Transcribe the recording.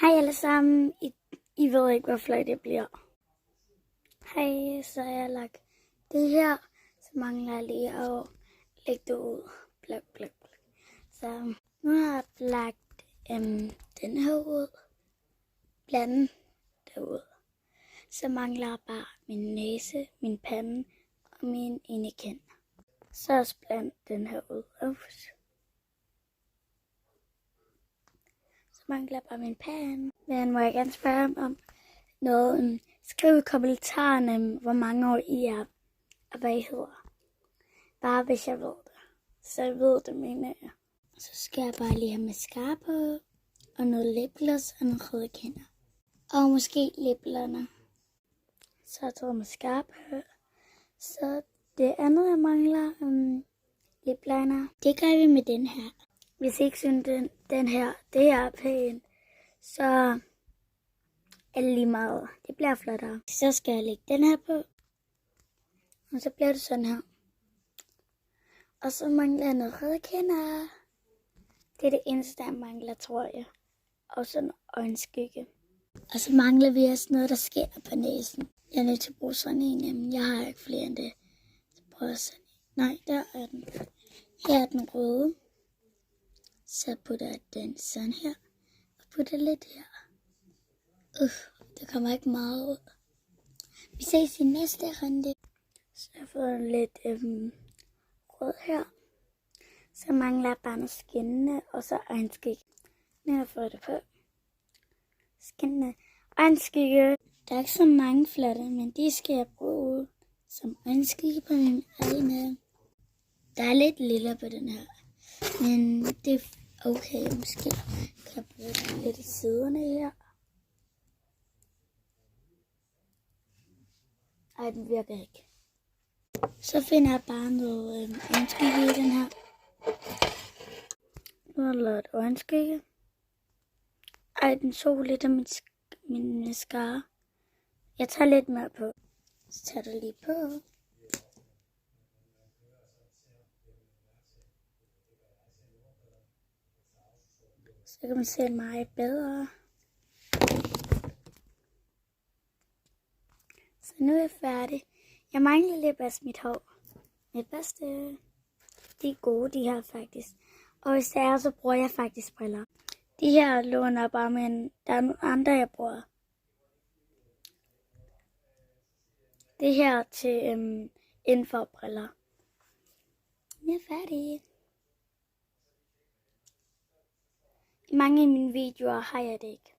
Hej alle sammen. I ved ikke, hvor flot det bliver. Hej, så har jeg lagt det her. Så mangler jeg lige at lægge det ud. Blok, blok, blok. Så nu har jeg lagt den her ud. Blande det ud. Så mangler jeg bare min næse, min pande og min ene kind. Så også blande den her ud. Så mangler jeg bare min pande. Men må jeg gerne spørge om noget? Skriv i kommentarerne, hvor mange år I er, og hvad I hedder. Bare hvis jeg ved det. Så jeg ved det, mener jeg. Så skal jeg bare lige have mascara på, og noget lipgloss og nogle røde kinder. Og måske lipglonner. Så har jeg taget mascara på. Så det andet, jeg mangler, lipliner, det gør vi med den her. Hvis I ikke synes, den her, det er pæn, så er det lige meget. Det bliver flottere. Så skal jeg lægge den her på. Og så bliver det sådan her. Og så mangler jeg noget røde kinder. Det er det eneste, jeg mangler, tror jeg. Og sådan øjenskygge. Og så mangler vi også noget, der skinner på næsen. Jeg er nødt til at bruge sådan en. Jeg har ikke flere end det. Så prøver sådan en. Nej, der er den. Her er den røde. Så putter jeg den sådan her. Og putter lidt her. Der kommer ikke meget ud. Vi ses i næste runde. Så jeg har fået lidt rød her. Så mangler jeg bare noget skinnende, og så øjenskygge. Nu har jeg fået det på. Skinnende øjenskygge. Der er ikke så mange flotte, men de skal jeg bruge som øjenskygge på mine øjne. Der er lidt lilla på den her, men det er okay. Måske kan jeg bruge den lidt i siderne her. Ej, den virker ikke. Så finder jeg bare noget øjenskygge i den her. Nu har jeg lavet øjenskygge. Ej, den så lidt af min mascara. Jeg tager lidt mere på. Så tager det lige på. Så kan man se mig bedre. Så nu er jeg færdig. Jeg mangler lidt af mit hår. Mit bedste. De er gode, de her faktisk. Og hvis det er, så bruger jeg faktisk briller. De her låner bare, men der er nogle andre, jeg bruger. Det her til indenfor briller. Jeg er færdig. I mange af mine videoer har jeg det ikke.